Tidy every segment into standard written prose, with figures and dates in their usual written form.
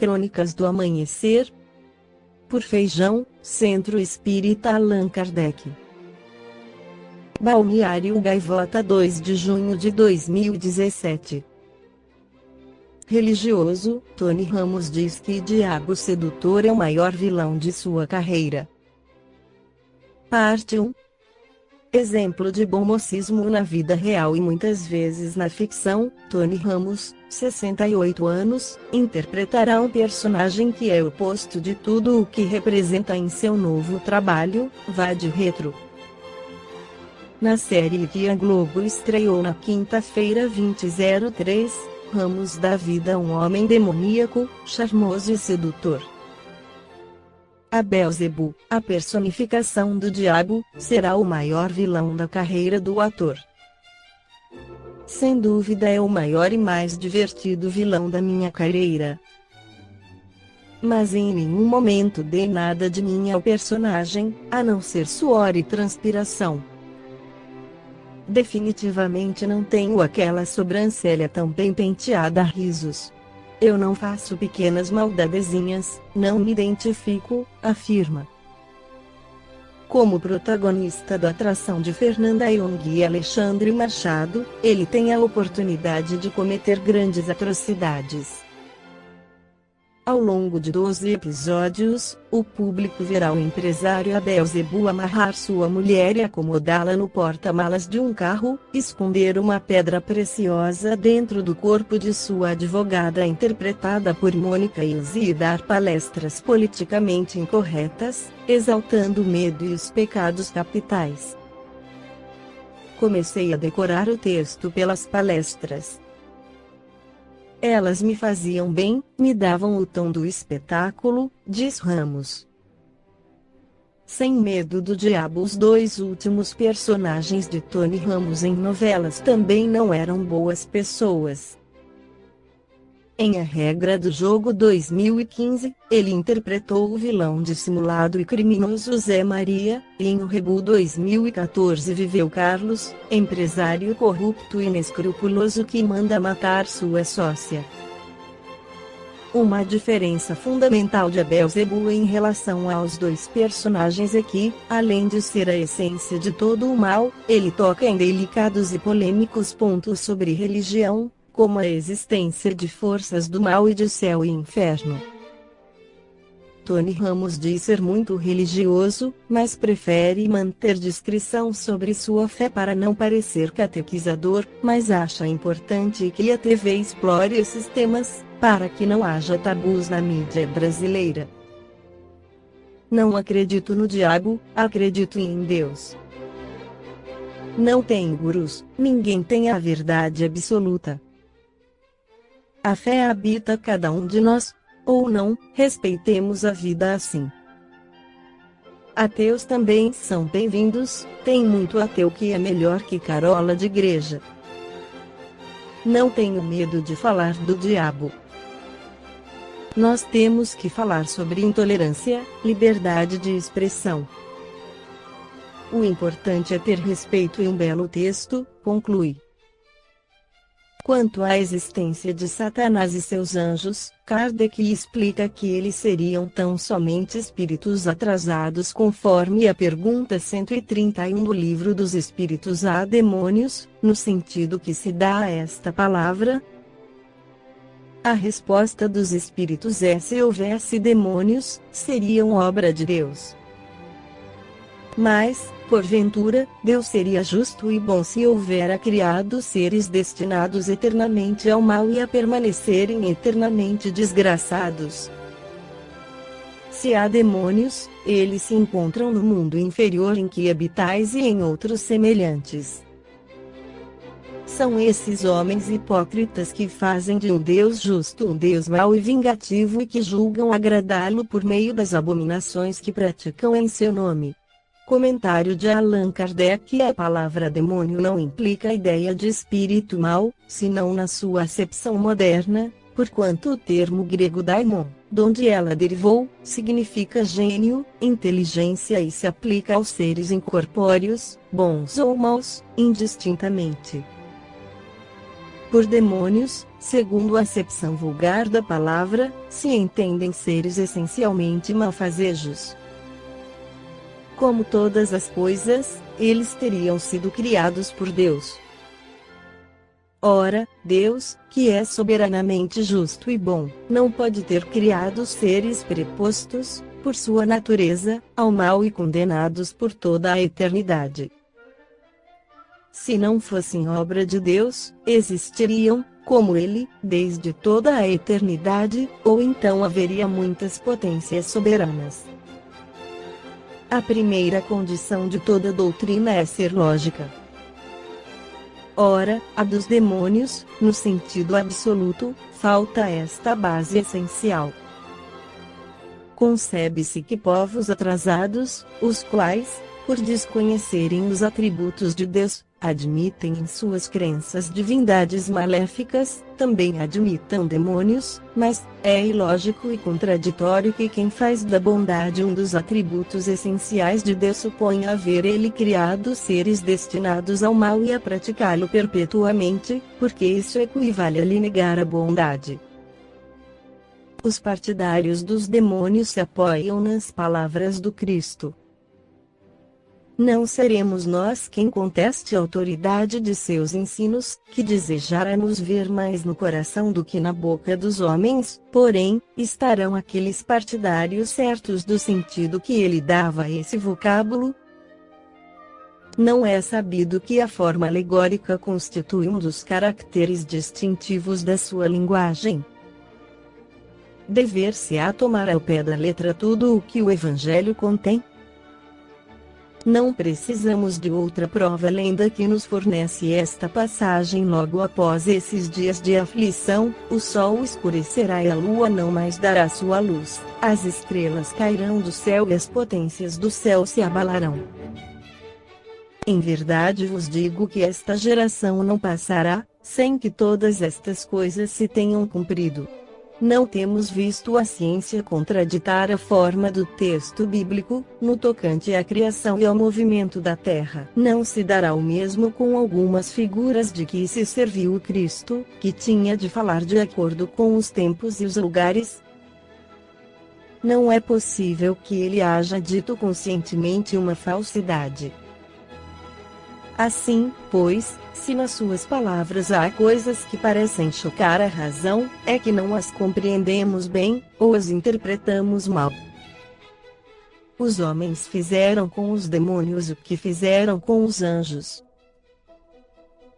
Crônicas do Amanhecer. Por Feijão, Centro Espírita Allan Kardec. Balneário Gaivota, 2 de junho de 2017. Religioso, Tony Ramos diz que Diabo Sedutor é o maior vilão de sua carreira. Parte 1. Exemplo de bom mocismo na vida real e muitas vezes na ficção, Tony Ramos, 68 anos, interpretará um personagem que é o oposto de tudo o que representa em seu novo trabalho, Vade Retro. Na série que a Globo estreou na quinta-feira 20/03, Ramos dá vida a um homem demoníaco, charmoso e sedutor. A Beelzebub, a personificação do diabo, será o maior vilão da carreira do ator. Sem dúvida é o maior e mais divertido vilão da minha carreira. Mas em nenhum momento dei nada de mim ao personagem, a não ser suor e transpiração. Definitivamente não tenho aquela sobrancelha tão bem penteada a risos. Eu não faço pequenas maldadezinhas, não me identifico, afirma. Como protagonista da atração de Fernanda Young e Alexandre Machado, ele tem a oportunidade de cometer grandes atrocidades. Ao longo de 12 episódios, o público verá o empresário Beelzebub amarrar sua mulher e acomodá-la no porta-malas de um carro, esconder uma pedra preciosa dentro do corpo de sua advogada interpretada por Mônica Ilse e dar palestras politicamente incorretas, exaltando o medo e os pecados capitais. Comecei a decorar o texto pelas palestras. Elas me faziam bem, me davam o tom do espetáculo, diz Ramos. Sem medo do diabo, os dois últimos personagens de Tony Ramos em novelas também não eram boas pessoas. Em A Regra do Jogo 2015, ele interpretou o vilão dissimulado e criminoso Zé Maria, e em O Rebu 2014 viveu Carlos, empresário corrupto e inescrupuloso que manda matar sua sócia. Uma diferença fundamental de Beelzebub em relação aos dois personagens é que, além de ser a essência de todo o mal, ele toca em delicados e polêmicos pontos sobre religião, como a existência de forças do mal e de céu e inferno. Tony Ramos diz ser muito religioso, mas prefere manter discrição sobre sua fé para não parecer catequizador, mas acha importante que a TV explore esses temas, para que não haja tabus na mídia brasileira. Não acredito no diabo, acredito em Deus. Não tem gurus, ninguém tem a verdade absoluta. A fé habita cada um de nós, ou não, respeitemos a vida assim. Ateus também são bem-vindos, tem muito ateu que é melhor que carola de igreja. Não tenho medo de falar do diabo. Nós temos que falar sobre intolerância, liberdade de expressão. O importante é ter respeito e um belo texto, conclui. Quanto à existência de Satanás e seus anjos, Kardec explica que eles seriam tão somente espíritos atrasados conforme a pergunta 131 do Livro dos Espíritos. Há demônios, no sentido que se dá a esta palavra? A resposta dos espíritos é: se houvesse demônios, seriam obra de Deus. Mas, porventura, Deus seria justo e bom se houvera criado seres destinados eternamente ao mal e a permanecerem eternamente desgraçados? Se há demônios, eles se encontram no mundo inferior em que habitais e em outros semelhantes. São esses homens hipócritas que fazem de um Deus justo um Deus mau e vingativo e que julgam agradá-lo por meio das abominações que praticam em seu nome. Comentário de Allan Kardec. A palavra demônio não implica a ideia de espírito mau, senão na sua acepção moderna, porquanto o termo grego daimon, donde ela derivou, significa gênio, inteligência e se aplica aos seres incorpóreos, bons ou maus, indistintamente. Por demônios, segundo a acepção vulgar da palavra, se entendem seres essencialmente malfazejos. Como todas as coisas, eles teriam sido criados por Deus. Ora, Deus, que é soberanamente justo e bom, não pode ter criado seres prepostos, por sua natureza, ao mal e condenados por toda a eternidade. Se não fossem obra de Deus, existiriam, como Ele, desde toda a eternidade, ou então haveria muitas potências soberanas. A primeira condição de toda doutrina é ser lógica. Ora, a dos demônios, no sentido absoluto, falta esta base essencial. Concebe-se que povos atrasados, os quais, por desconhecerem os atributos de Deus, admitem em suas crenças divindades maléficas, também admitam demônios, mas é ilógico e contraditório que quem faz da bondade um dos atributos essenciais de Deus suponha haver ele criado seres destinados ao mal e a praticá-lo perpetuamente, porque isso equivale a lhe negar a bondade. Os partidários dos demônios se apoiam nas palavras do Cristo. Não seremos nós quem conteste a autoridade de seus ensinos, que desejáramos ver mais no coração do que na boca dos homens, porém, estarão aqueles partidários certos do sentido que ele dava a esse vocábulo? Não é sabido que a forma alegórica constitui um dos caracteres distintivos da sua linguagem. Dever-se-á tomar ao pé da letra tudo o que o Evangelho contém? Não precisamos de outra prova além da que nos fornece esta passagem logo após esses dias de aflição: o sol escurecerá e a lua não mais dará sua luz, as estrelas cairão do céu e as potências do céu se abalarão. Em verdade vos digo que esta geração não passará, sem que todas estas coisas se tenham cumprido. Não temos visto a ciência contraditar a forma do texto bíblico, no tocante à criação e ao movimento da terra. Não se dará o mesmo com algumas figuras de que se serviu o Cristo, que tinha de falar de acordo com os tempos e os lugares. Não é possível que ele haja dito conscientemente uma falsidade. Assim, pois, se nas suas palavras há coisas que parecem chocar a razão, é que não as compreendemos bem, ou as interpretamos mal. Os homens fizeram com os demônios o que fizeram com os anjos.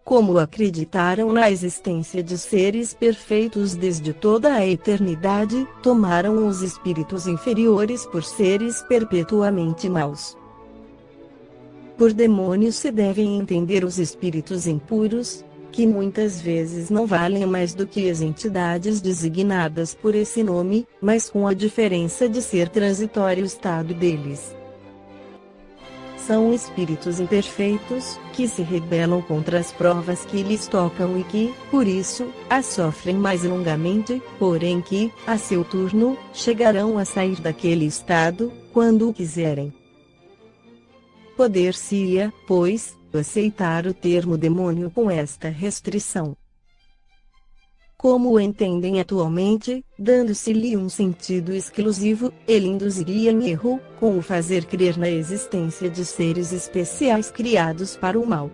Como acreditaram na existência de seres perfeitos desde toda a eternidade, tomaram os espíritos inferiores por seres perpetuamente maus. Por demônios se devem entender os espíritos impuros, que muitas vezes não valem mais do que as entidades designadas por esse nome, mas com a diferença de ser transitório o estado deles. São espíritos imperfeitos, que se rebelam contra as provas que lhes tocam e que, por isso, as sofrem mais longamente, porém que, a seu turno, chegarão a sair daquele estado, quando o quiserem. Poder-se-ia, pois, aceitar o termo demônio com esta restrição. Como o entendem atualmente, dando-se-lhe um sentido exclusivo, ele induziria em erro, com o fazer crer na existência de seres especiais criados para o mal.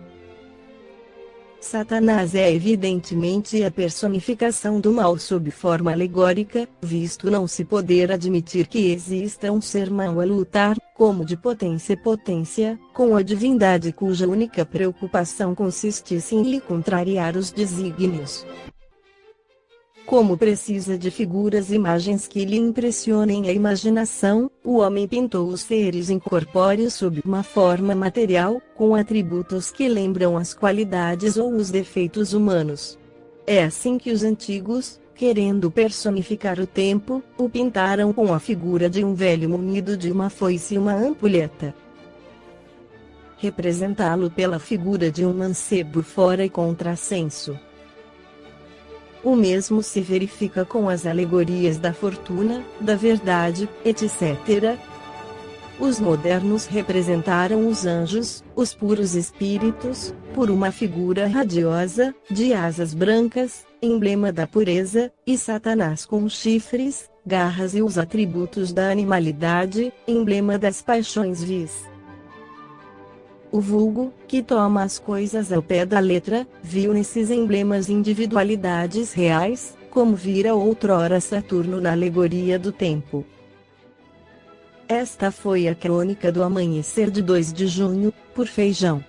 Satanás é evidentemente a personificação do mal sob forma alegórica, visto não se poder admitir que exista um ser mau a lutar, como de potência, com a divindade cuja única preocupação consistisse em lhe contrariar os desígnios. Como precisa de figuras e imagens que lhe impressionem a imaginação, o homem pintou os seres incorpóreos sob uma forma material, com atributos que lembram as qualidades ou os defeitos humanos. É assim que os antigos, querendo personificar o tempo, o pintaram com a figura de um velho munido de uma foice e uma ampulheta. Representá-lo pela figura de um mancebo fora e contrassenso. O mesmo se verifica com as alegorias da fortuna, da verdade, etc. Os modernos representaram os anjos, os puros espíritos, por uma figura radiosa, de asas brancas, emblema da pureza, e Satanás com chifres, garras e os atributos da animalidade, emblema das paixões vis. O vulgo, que toma as coisas ao pé da letra, viu nesses emblemas individualidades reais, como vira outrora Saturno na alegoria do tempo. Esta foi a crônica do amanhecer de 2 de junho, por Feijão.